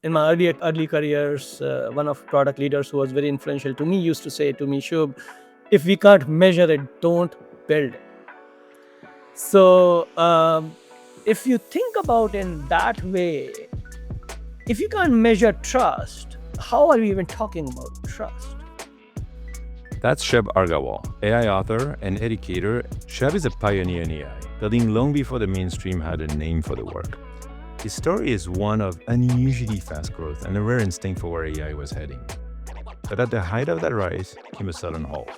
In my early careers, one of product leaders who was very influential to me used to say to me, Shub, if we can't measure it, don't build it. So if you think about in that way, if you can't measure trust, how are we even talking about trust? That's Sheb Argawal, AI author and educator. Sheb is a pioneer in AI, building long before the mainstream had a name for the work. His story is one of unusually fast growth and a rare instinct for where AI was heading. But at the height of that rise came a sudden halt.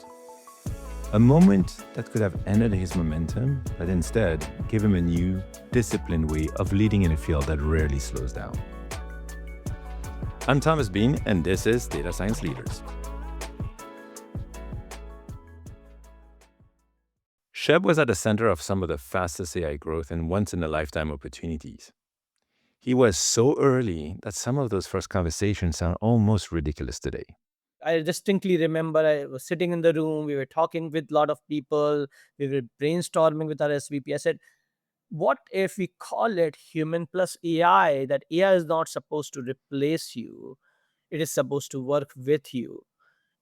A moment that could have ended his momentum, but instead gave him a new, disciplined way of leading in a field that rarely slows down. I'm Thomas Bean, and this is Data Science Leaders. Sheb was at the center of some of the fastest AI growth and once-in-a-lifetime opportunities. He was so early that some of those first conversations sound almost ridiculous today. I distinctly remember I was sitting in the room, we were talking with a lot of people, we were brainstorming with our SVP. I said, what if we call it human plus AI? That AI is not supposed to replace you, it is supposed to work with you.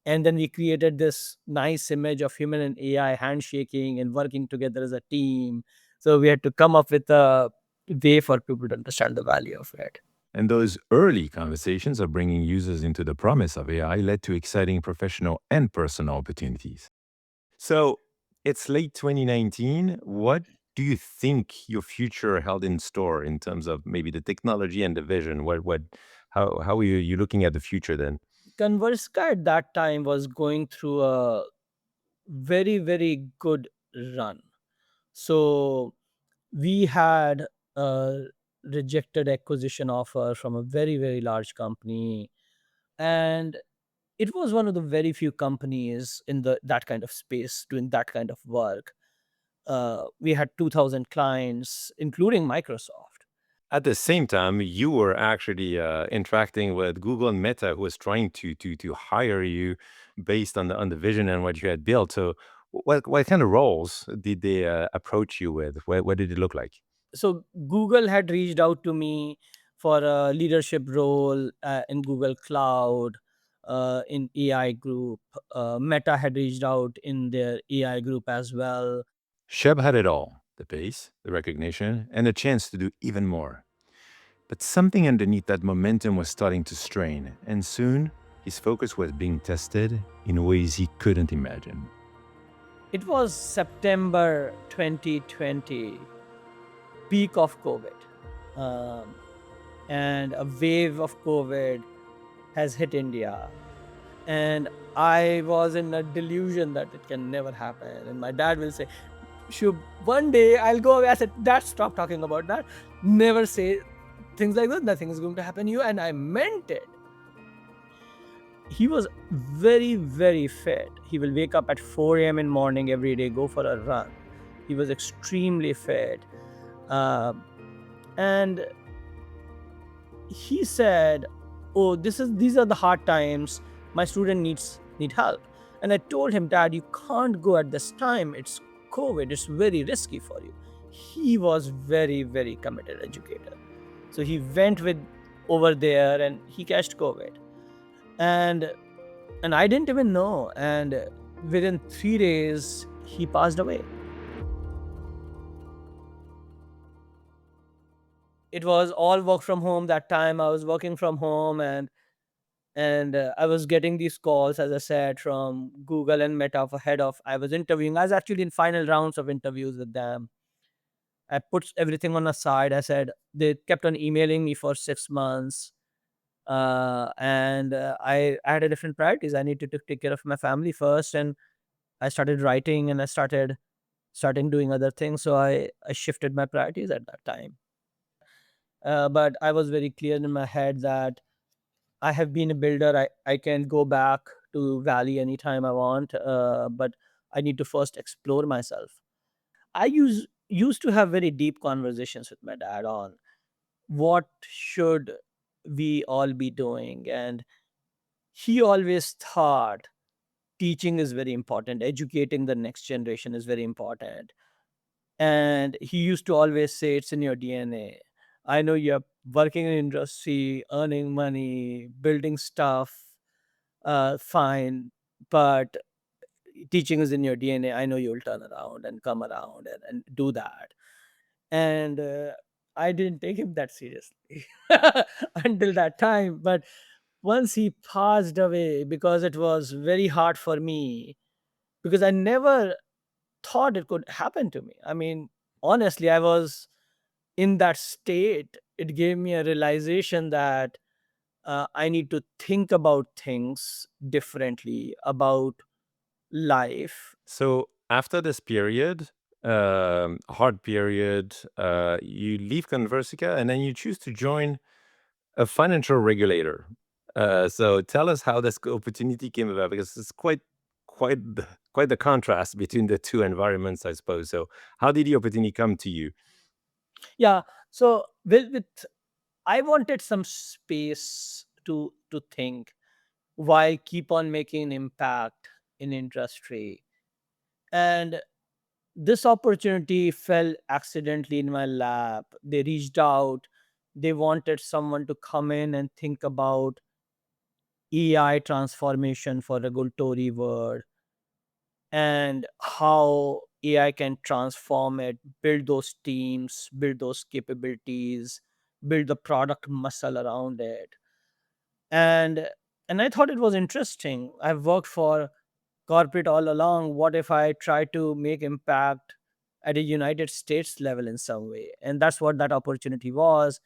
And then we created this nice image of human and AI handshaking and working together as a team. So we had to come up with a way for people to understand the value of it. And those early conversations of bringing users into the promise of AI led to exciting professional and personal opportunities. So it's late 2019. What do you think your future held in store in terms of maybe the technology and the vision? How are you looking at the future then? Converska at that time was going through a very, very good run. So we had a rejected acquisition offer from a very, very large company. And it was one of the very few companies in that kind of space doing that kind of work. We had 2,000 clients, including Microsoft. At the same time, you were actually interacting with Google and Meta, who was trying to hire you based on the vision and what you had built. So, what kind of roles did they approach you with? What did it look like? So Google had reached out to me for a leadership role in Google Cloud, in AI group. Meta had reached out in their AI group as well. Sheb had it all: the pace, the recognition, and the chance to do even more. But something underneath that momentum was starting to strain, and soon his focus was being tested in ways he couldn't imagine. It was September 2020, peak of COVID. Um, and a wave of COVID has hit India. And I was in a delusion that it can never happen. And my dad will say, Shub, one day I'll go away. I said, Dad, stop talking about that. Never say things like that. Nothing is going to happen to you. And I meant it. He was very, very fit. He will wake up at 4 a.m. in morning every day, go for a run. He was extremely fit. And he said, oh, these are the hard times. My student need help. And I told him, Dad, you can't go at this time. It's COVID. It's very risky for you. He was very, very committed educator. So he went with over there and he catched COVID. And I didn't even know. And within 3 days, he passed away. It was all work from home that time. I was working from home, and I was getting these calls, as I said, from Google and Meta for head of. I was interviewing. I was actually in final rounds of interviews with them. I put everything on a side. I said they kept on emailing me for 6 months, and I had a different priorities. I needed to take care of my family first, and I started writing, and I starting doing other things. So I shifted my priorities at that time. But I was very clear in my head that I have been a builder. I can go back to Valley anytime I want, but I need to first explore myself. I used to have very deep conversations with my dad on what should we all be doing, and he always thought teaching is very important, educating the next generation is very important, and he used to always say it's in your DNA. I know working in industry, earning money, building stuff, fine. But teaching is in your DNA. I know you'll turn around and come around and do that. And I didn't take him that seriously until that time. But once he passed away, because it was very hard for me, because I never thought it could happen to me. I mean, honestly, I was in that state. It gave me a realization that I need to think about things differently, about life. So after this period, hard period, you leave Conversica and then you choose to join a financial regulator. So tell us how this opportunity came about, because it's quite the contrast between the two environments, I suppose. So how did the opportunity come to you? Yeah. So with I wanted some space to think while keep on making an impact in industry. And this opportunity fell accidentally in my lap. They reached out. They wanted someone to come in and think about AI transformation for regulatory world and how AI can transform it, build those teams, build those capabilities, build the product muscle around it. And I thought it was interesting. I've worked for corporate all along. What if I try to make impact at a United States level in some way? And that's what that opportunity was.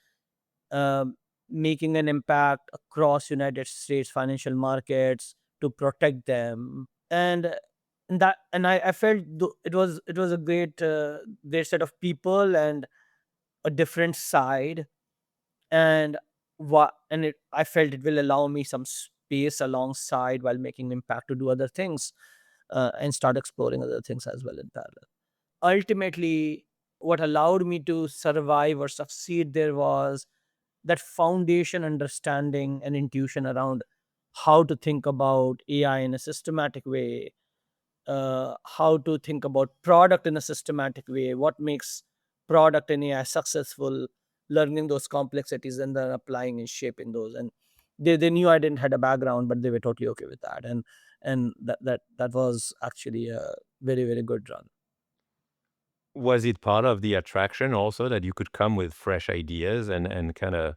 um, Making an impact across United States financial markets to protect them. And I felt it was a great set of people and a different side. And I felt it will allow me some space alongside while making impact to do other things, and start exploring other things as well in parallel. Ultimately, what allowed me to survive or succeed there was that foundation understanding and intuition around how to think about AI in a systematic way, how to think about product in a systematic way, what makes product in AI successful, learning those complexities and then applying and shaping those. And they knew I didn't had a background, but they were totally okay with that. And that was actually a very, very good run. Was it part of the attraction also that you could come with fresh ideas and kind of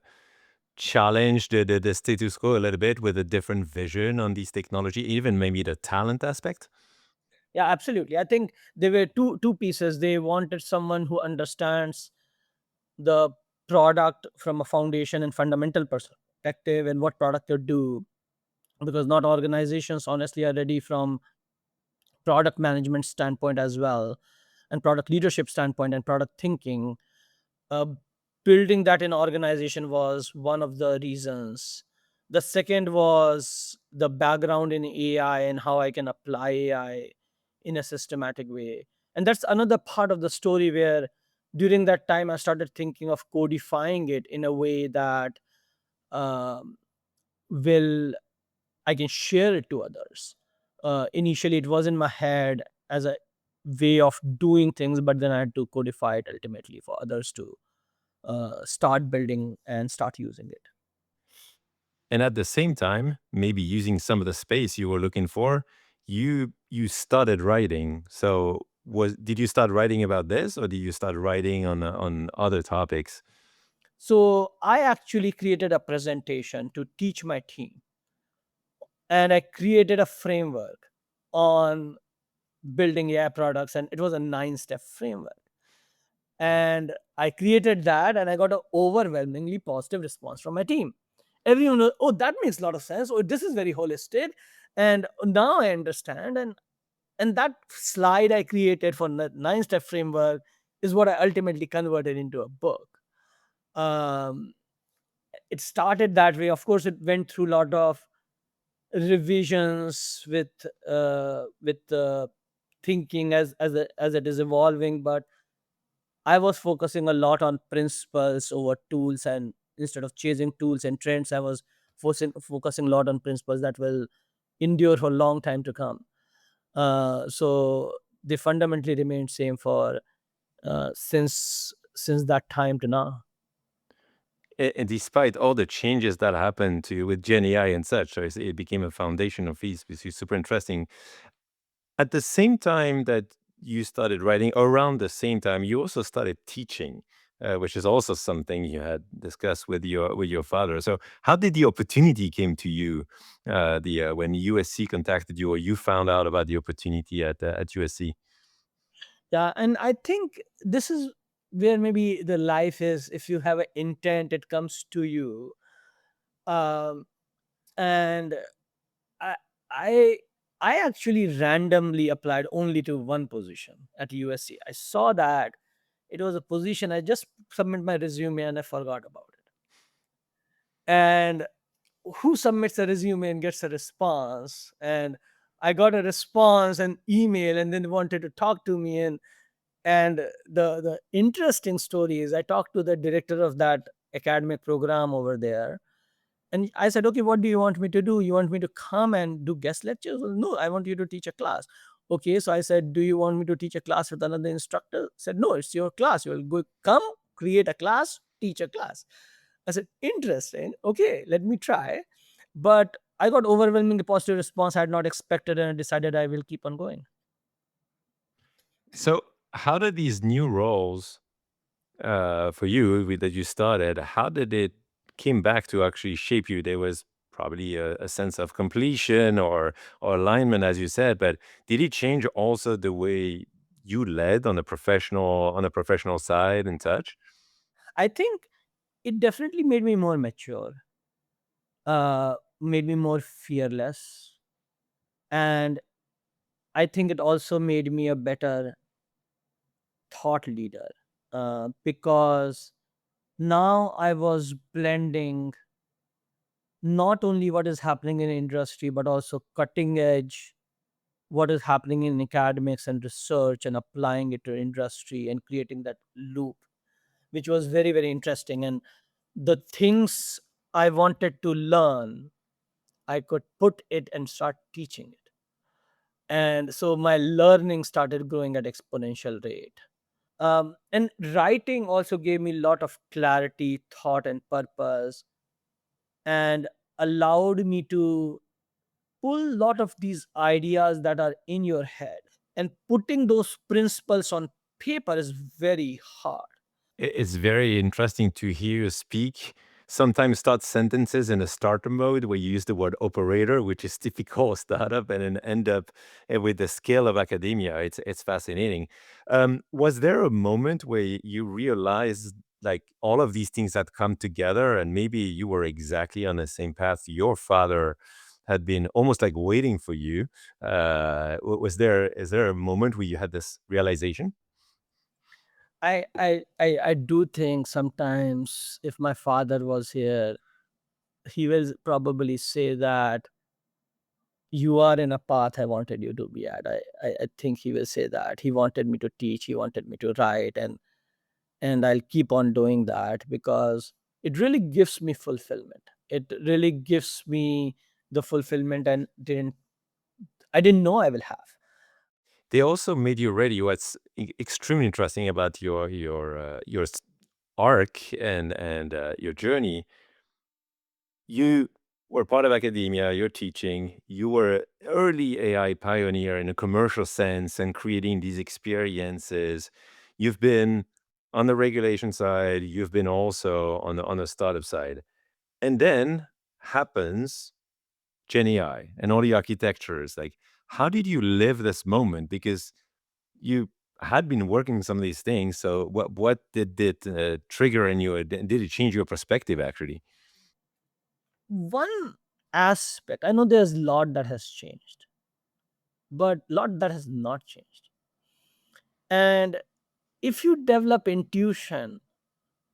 challenge the status quo a little bit with a different vision on these technology, even maybe the talent aspect? Yeah, absolutely. I think there were two pieces. They wanted someone who understands the product from a foundation and fundamental perspective and what product to do, because not organizations honestly are ready from product management standpoint as well, and product leadership standpoint and product thinking. uh, Building that in organization was one of the reasons. The second was the background in AI and how I can apply AI in a systematic way. And that's another part of the story where during that time I started thinking of codifying it in a way that um, will I can share it to others. Initially, it was in my head as a way of doing things, but then I had to codify it ultimately for others to start building and start using it. And at the same time, maybe using some of the space you were looking for, you started writing. So was did you start writing about this, or did you start writing on other topics? So I actually created a presentation to teach my team, and I created a framework on building AI products, and it was a 9 step framework. And I created that, and I got an overwhelmingly positive response from my team. Everyone was, oh, that makes a lot of sense. Oh, this is very holistic. And now I understand. And that slide I created for the 9 step framework is what I ultimately converted into a book. Um, it started that way. Of course, it went through a lot of revisions with thinking as it is evolving, but I was focusing a lot on principles over tools, and instead of chasing tools and trends, I was focusing a lot on principles that will endure for a long time to come. So they fundamentally remained same for since that time to now. And despite all the changes that happened to with Gen AI and such, so it became a foundation of fees, which is super interesting. At the same time that you started writing, around the same time, you also started teaching, which is also something you had discussed with your father. So, how did the opportunity came to you? The When USC contacted you, or you found out about the opportunity at USC? Yeah, and I think this is where maybe the life is. If you have an intent, it comes to you. Um, and I, I, I actually randomly applied only to one position at USC. I saw that it was a position. I just submit my resume and I forgot about it. And who submits a resume and gets a response? And I got a response, an email, and then wanted to talk to me. And the interesting story is I talked to the director of that academic program over there, and I said, okay, what do you want me to do? You want me to come and do guest lectures? Well, no, I want you to teach a class. Okay, so I said, do you want me to teach a class with another instructor? Said, no, it's your class. You will go come, create a class, teach a class. I said, interesting. Okay, let me try. But I got overwhelmingly positive response I had not expected, and I decided I will keep on going. So, how did these new roles for you that you started, how did it came back to actually shape you? There was probably a sense of completion or alignment, as you said, but did it change also the way you led on the professional side and such? I think it definitely made me more mature, made me more fearless, and I think it also made me a better thought leader, because now I was blending not only what is happening in industry but also cutting edge what is happening in academics and research and applying it to industry and creating that loop, which was very, very interesting. And the things I wanted to learn, I could put it and start teaching it. And so my learning started growing at exponential rate. And writing also gave me a lot of clarity, thought, and purpose, and allowed me to pull a lot of these ideas that are in your head, and putting those principles on paper is very hard. It's very interesting to hear you speak. Sometimes start sentences in a starter mode where you use the word operator, which is typical startup, and then end up with the scale of academia. It's fascinating. Was there a moment where you realized like all of these things had come together, and maybe you were exactly on the same path your father had been almost like waiting for you? Was there is there a moment where you had this realization? I do think sometimes if my father was here, he will probably say that you are in a path I wanted you to be at. I think he will say that. He wanted me to teach, he wanted me to write, and I'll keep on doing that because it really gives me fulfillment. It really gives me the fulfillment and I didn't know I will have. They also made you ready. What's extremely interesting about your arc and your journey, you were part of academia, you're teaching, you were early AI pioneer in a commercial sense and creating these experiences. You've been on the regulation side, you've been also on the startup side. And then happens Gen AI and all the architectures. Like, how did you live this moment? Because you had been working some of these things. So what did it trigger in you? Did it change your perspective actually? One aspect, I know there's a lot that has changed, but a lot that has not changed. And if you develop intuition,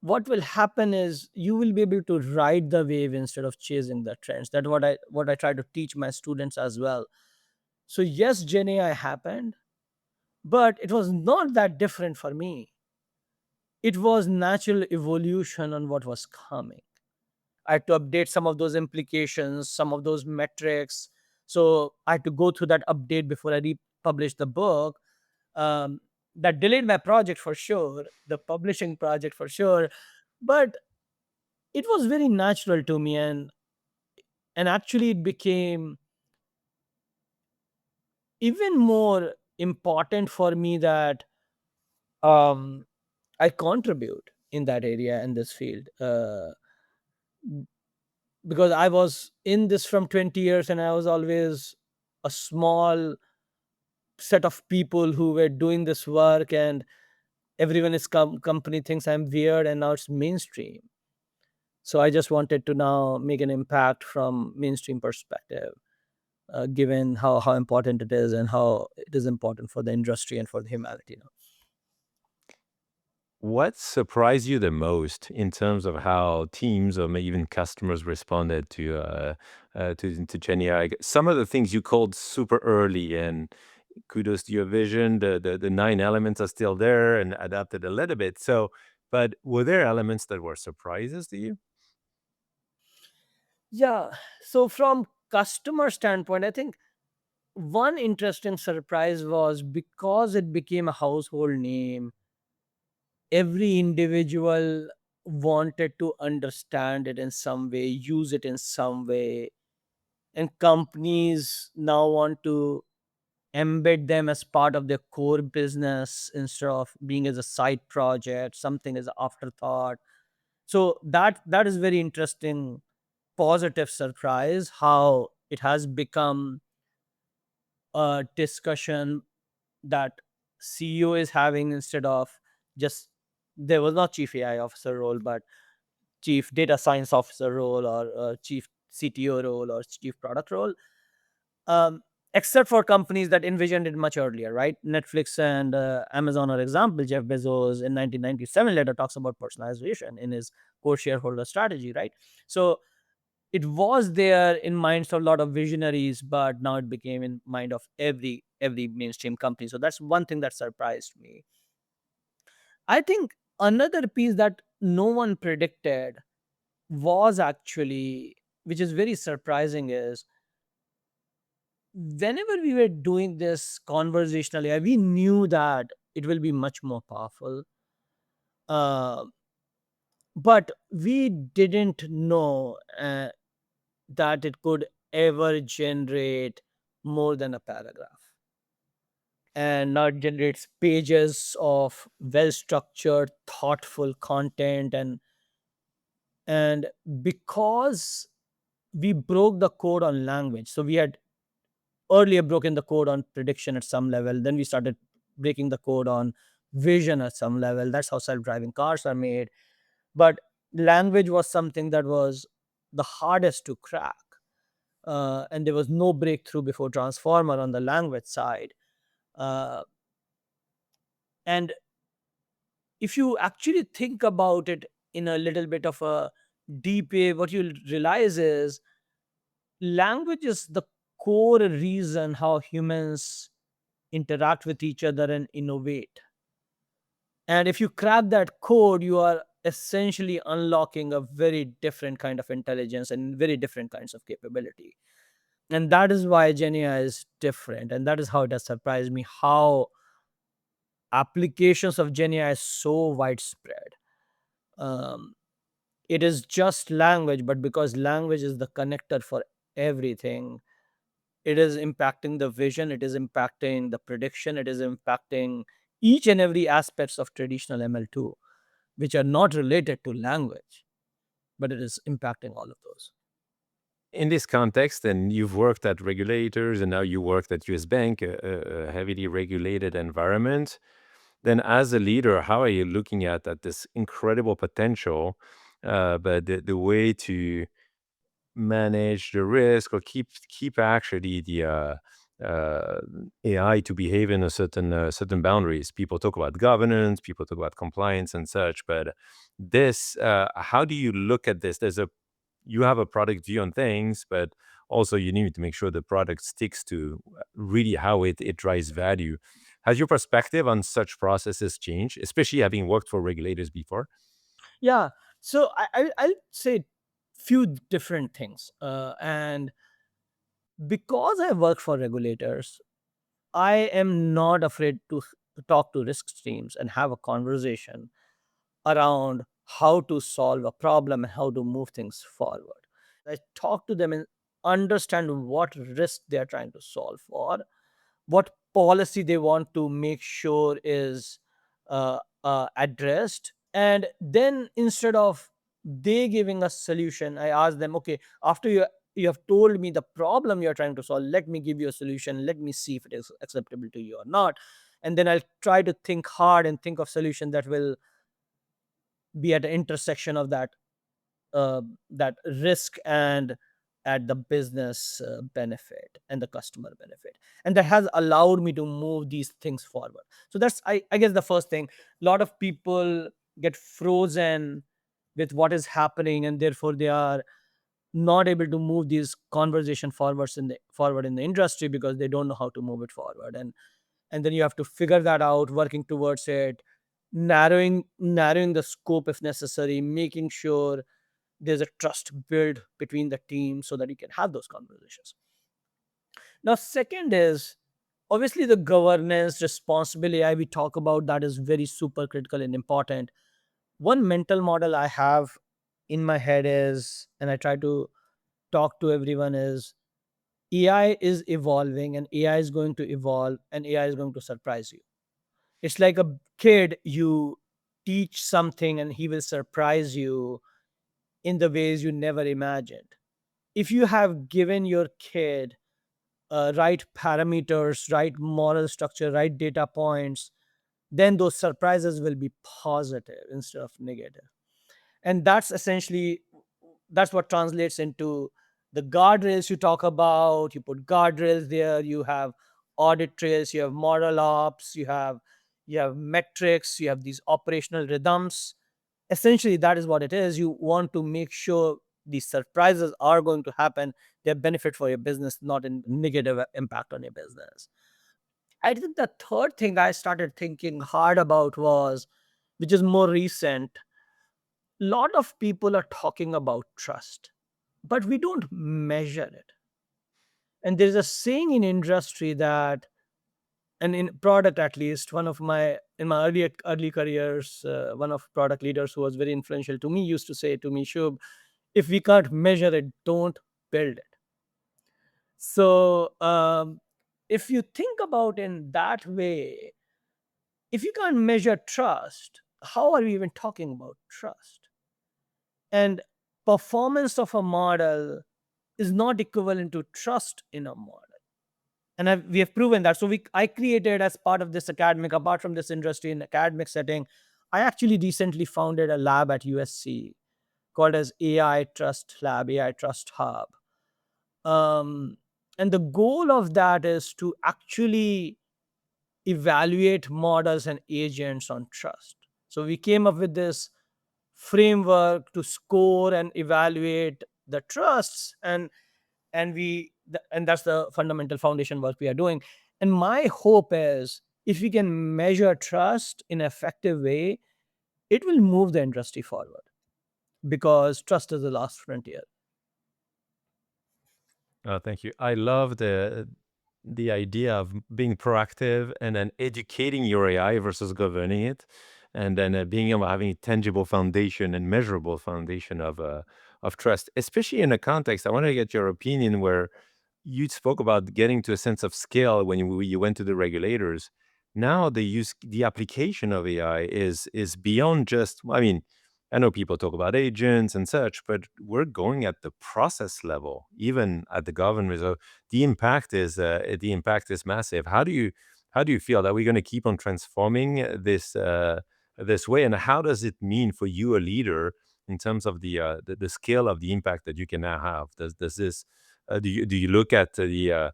what will happen is you will be able to ride the wave instead of chasing the trends. That's what I try to teach my students as well. So yes, Gen AI happened, but it was not that different for me. It was natural evolution on what was coming. I had to update some of those implications, some of those metrics. So I had to go through that update before I republished the book. Um, that delayed my project for sure, the publishing project for sure. But it was very natural to me, and actually it became even more important for me that um I contribute in that area, in this field, because I was in this from 20 years, and I was always a small set of people who were doing this work, and everyone is company thinks I'm weird, and now it's mainstream. So I just wanted to now make an impact from mainstream perspective, given how important it is, and how it is important for the industry and for the humanity now. What surprised you the most in terms of how teams or maybe even customers responded to GenAI? Some of the things you called super early, and kudos to your vision. The nine elements are still there and adapted a little bit. So, but were there elements that were surprises to you? Yeah. So from customer standpoint, I think one interesting surprise was, because it became a household name, every individual wanted to understand it in some way, use it in some way, and companies now want to embed them as part of their core business instead of being as a side project, something as an afterthought. So that is very interesting, positive surprise, how it has become a discussion that CEO is having, instead of just, there was not chief AI officer role, but chief data science officer role, or chief CTO role, or chief product role. um, except for companies that envisioned it much earlier, right? Netflix and Amazon are example. Jeff Bezos in 1997 letter talks about personalization in his core shareholder strategy, right? So it was there in minds of a lot of visionaries, but now it became in mind of every mainstream company. So that's one thing that surprised me. I think another piece that no one predicted was actually, which is very surprising, is whenever we were doing this conversationally, we knew that it will be much more powerful. Uh, but we didn't know that it could ever generate more than a paragraph, and not generates pages of well structured, thoughtful content. And because we broke the code on language, so we had earlier broken the code on prediction at some level, then we started breaking the code on vision at some level. That's how self-driving cars are made. But language was something that was the hardest to crack, and there was no breakthrough before transformer on the language side. uh, and if you actually think about it in a little bit of a deep way, what you'll realize is language is the core reason how humans interact with each other and innovate. And if you crack that code, you are essentially unlocking a very different kind of intelligence and very different kinds of capability. And that is why Genia is different. And that is how it has surprised me, how applications of Genia is so widespread. Um, it is just language, but because language is the connector for everything, it is impacting the vision, it is impacting the prediction, it is impacting each and every aspects of traditional ML2, which are not related to language, but it is impacting all of those. In this context, and you've worked at regulators, and now you worked at US Bank, a heavily regulated environment. Then, as a leader, how are you looking at this incredible potential, but the way to manage the risk or keep actually the uh, AI to behave in a certain boundaries. People talk about governance, people talk about compliance and such, but this, how do you look at this? You have a product view on things, but also you need to make sure the product sticks to really how it drives value. Has your perspective on such processes changed, especially having worked for regulators before? Yeah. So I'll say few different things. And because I work for regulators, I am not afraid to talk to risk teams and have a conversation around how to solve a problem and how to move things forward. I talk to them and understand what risk they are trying to solve for, what policy they want to make sure is addressed. And then instead of they giving a solution, I ask them, okay, after you have told me the problem you're trying to solve, let me give you a solution, let me see if it is acceptable to you or not. And then I'll try to think hard and think of solution that will be at the intersection of uh, that risk and at the business benefit and the customer benefit, and that has allowed me to move these things forward. So that's, I guess, the first thing. A lot of people get frozen with what is happening, and therefore they are not able to move these conversation forward in the industry because they don't know how to move it forward. And then you have to figure that out, working towards it, narrowing the scope if necessary, making sure there's a trust built between the team so that you can have those conversations. Now, second is obviously the governance responsibility we talk about, that is very super critical and important. One mental model I have in my head is, and I try to talk to everyone, is AI is evolving and AI is going to evolve and AI is going to surprise you. It's like a kid, you teach something and he will surprise you in the ways you never imagined. If you have given your kid right parameters, right moral structure, right data points, then those surprises will be positive instead of negative. And that's essentially, that's what translates into the guardrails you talk about. You put guardrails there, you have audit trails, you have moral ops, you have metrics, you have these operational rhythms. Essentially that is what it is. You want to make sure these surprises are going to happen, they're benefit for your business, not in negative impact on your business. I think the third thing I started thinking hard about was, which is more recent, lot of people are talking about trust, but we don't measure it. And there's a saying in industry that, and in product at least, one of my in my early careers, one of product leaders who was very influential to me used to say to me, Shub, if we can't measure it, don't build it. So if you think about in that way, if you can't measure trust, how are we even talking about trust? And performance of a model is not equivalent to trust in a model. And we have proven that. So I created, as part of this academic, apart from this industry in academic setting, I actually recently founded a lab at USC called as AI Trust Lab, AI Trust Hub. Um, and the goal of that is to actually evaluate models and agents on trust. So we came up with this framework to score and evaluate the trusts, and that's the fundamental foundation work we are doing. And my hope is, if we can measure trust in an effective way, it will move the industry forward, because trust is the last frontier. Thank you. I love the idea of being proactive and then educating your AI versus governing it, and then being able having a tangible foundation and measurable foundation of trust, especially in a context. I want to get your opinion where you spoke about getting to a sense of scale when you went to the regulators. Now the application of AI is beyond just. I mean, I know people talk about agents and such, but we're going at the process level, even at the government. So the impact is massive. How do you feel that we're going to keep on transforming this way, and how does it mean for you, a leader, in terms of the scale of the impact that you can now have? Does this do you look at uh,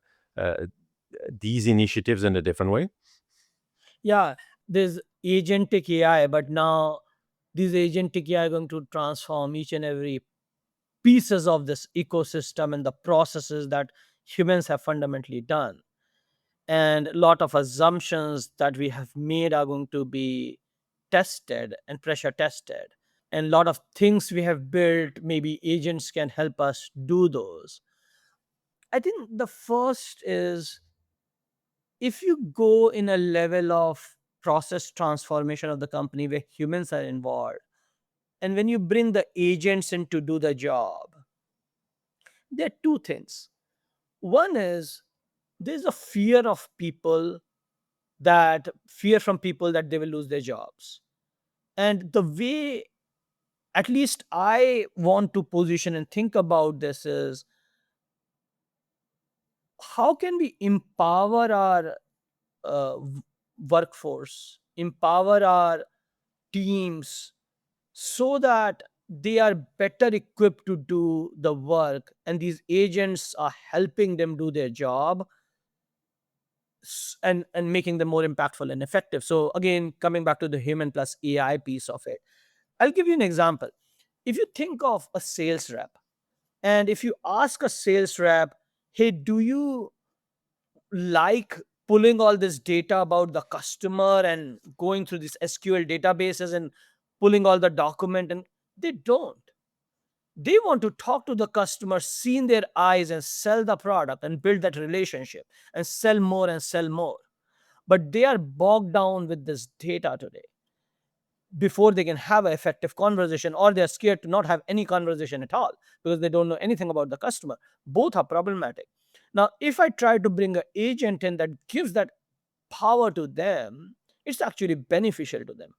these initiatives in a different way? Yeah, there's agentic AI, but now these agentic AI are going to transform each and every pieces of this ecosystem and the processes that humans have fundamentally done. And a lot of assumptions that we have made are going to be tested and pressure tested. And a lot of things we have built, maybe agents can help us do those. I think the first is, if you go in a level of process transformation of the company where humans are involved, and when you bring the agents in to do the job, there are two things. One is there's a fear of people, that fear from people that they will lose their jobs. And the way, at least I want to position and think about this, is how can we empower our workforce, empower our teams, so that they are better equipped to do the work, and these agents are helping them do their job, and making them more impactful and effective. So again, coming back to the human plus AI piece of it, I'll give you an example. If you think of a sales rep, and if you ask a sales rep, hey, do you like pulling all this data about the customer and going through these SQL databases and pulling all the document, and they don't. They want to talk to the customer, see in their eyes, and sell the product and build that relationship and sell more and sell more. But they are bogged down with this data today before they can have an effective conversation, or they're scared to not have any conversation at all because they don't know anything about the customer. Both are problematic. Now, if I try to bring an agent in that gives that power to them, it's actually beneficial to them.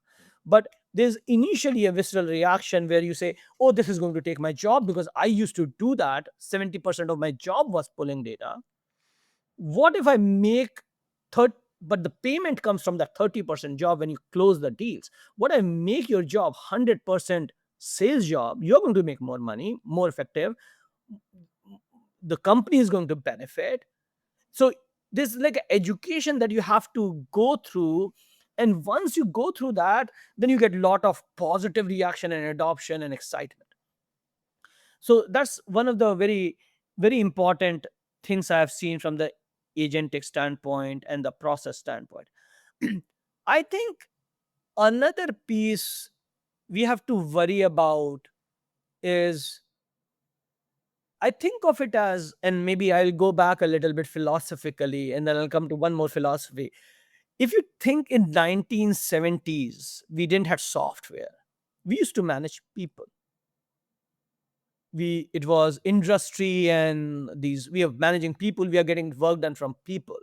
But there's initially a visceral reaction where you say, oh, this is going to take my job because I used to do that. 70% of my job was pulling data. What if I make third, but the payment comes from that 30% job when you close the deals? What if I make your job 100% sales job? You're going to make more money, more effective. The company is going to benefit. So there's like an education that you have to go through, and once you go through that, then you get a lot of positive reaction and adoption and excitement. So that's one of the very, very important things I have seen from the agentic standpoint and the process standpoint. I think another piece we have to worry about is, I think of it as, and maybe I'll go back a little bit philosophically and then I'll come to one more philosophy. If you think in 1970s, we didn't have software. We used to manage people. It was industry, and these we are managing people, we are getting work done from people.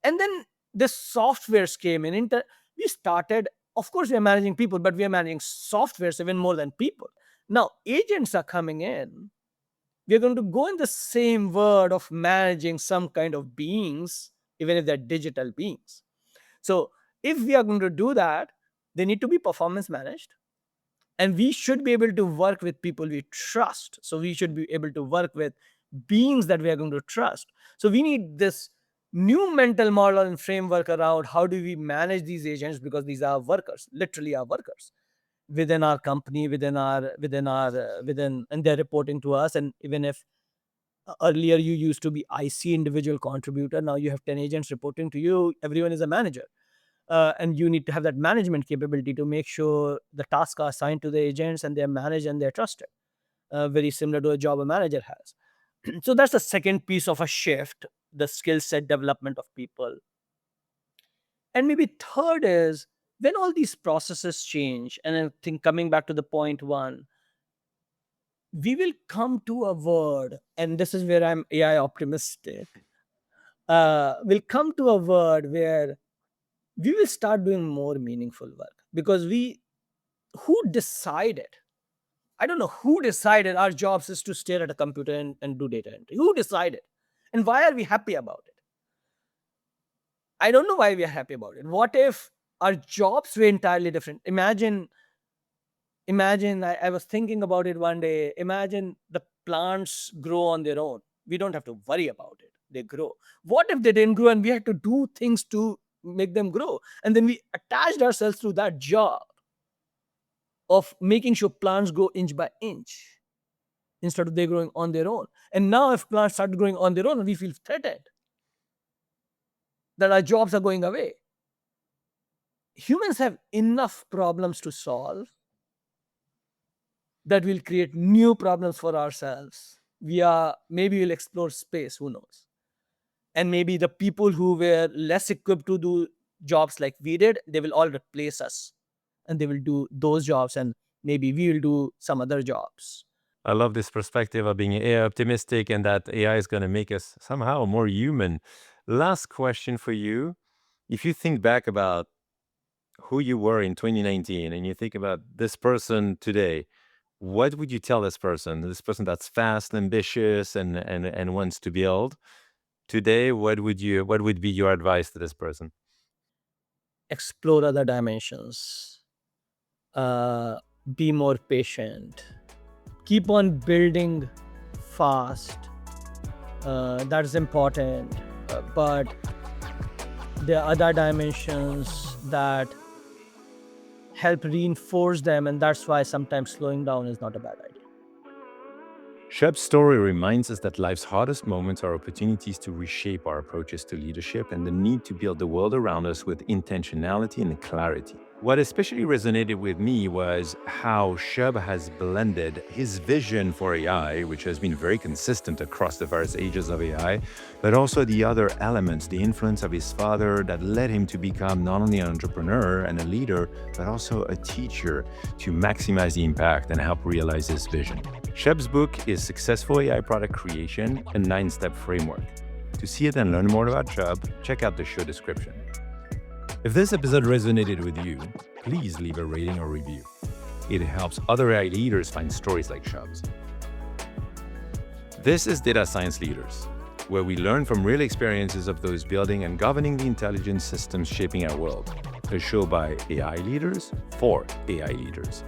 And then the softwares came in. We started, of course, we are managing people, but we are managing softwares even more than people. Now, agents are coming in. We are going to go in the same word of managing some kind of beings, even if they're digital beings. So, if we are going to do that, they need to be performance managed, and we should be able to work with people we trust. So, we should be able to work with beings that we are going to trust. So, we need this new mental model and framework around how do we manage these agents, because these are workers, literally our workers within our company, within, and they're reporting to us. And even if earlier you used to be IC, individual contributor, now you have 10 agents reporting to you, everyone is a manager. And you need to have that management capability to make sure the tasks are assigned to the agents and they're managed and they're trusted, very similar to a job a manager has. So that's the second piece of a shift, the skill set development of people. And maybe third is, when all these processes change, and I think coming back to the point one, we will come to a word, and this is where I'm AI optimistic. We'll come to a word where we will start doing more meaningful work, because who decided? I don't know who decided our jobs is to stare at a computer and do data entry. Who decided? And why are we happy about it? I don't know why we are happy about it. What if our jobs were entirely different? Imagine, I was thinking about it one day. Imagine the plants grow on their own. We don't have to worry about it. They grow. What if they didn't grow and we had to do things to make them grow? And then we attached ourselves to that job of making sure plants grow inch by inch instead of they growing on their own. And now, if plants start growing on their own, we feel threatened that our jobs are going away. Humans have enough problems to solve that will create new problems for ourselves. Maybe we'll explore space, who knows? And maybe the people who were less equipped to do jobs like we did, they will all replace us and they will do those jobs. And maybe we'll do some other jobs. I love this perspective of being AI optimistic and that AI is going to make us somehow more human. Last question for you. If you think back about who you were in 2019 and you think about this person today, what would you tell this person that's fast, ambitious, and wants to build? Today, what would be your advice to this person? Explore other dimensions, uh, be more patient, keep on building fast. That's important. But there are other dimensions that help reinforce them, and that's why sometimes slowing down is not a bad idea. Sheb's story reminds us that life's hardest moments are opportunities to reshape our approaches to leadership and the need to build the world around us with intentionality and clarity. What especially resonated with me was how Sheb has blended his vision for AI, which has been very consistent across the various ages of AI, but also the other elements, the influence of his father that led him to become not only an entrepreneur and a leader, but also a teacher to maximize the impact and help realize his vision. Sheb's book is Successful AI Product Creation, a 9-step framework. To see it and learn more about Sheb, check out the show description. If this episode resonated with you, please leave a rating or review. It helps other AI leaders find stories like Sheb's. This is Data Science Leaders, where we learn from real experiences of those building and governing the intelligence systems shaping our world. A show by AI leaders for AI leaders.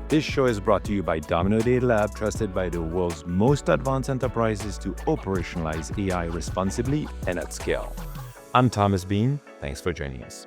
This show is brought to you by Domino Data Lab, trusted by the world's most advanced enterprises to operationalize AI responsibly and at scale. I'm Thomas Bean. Thanks for joining us.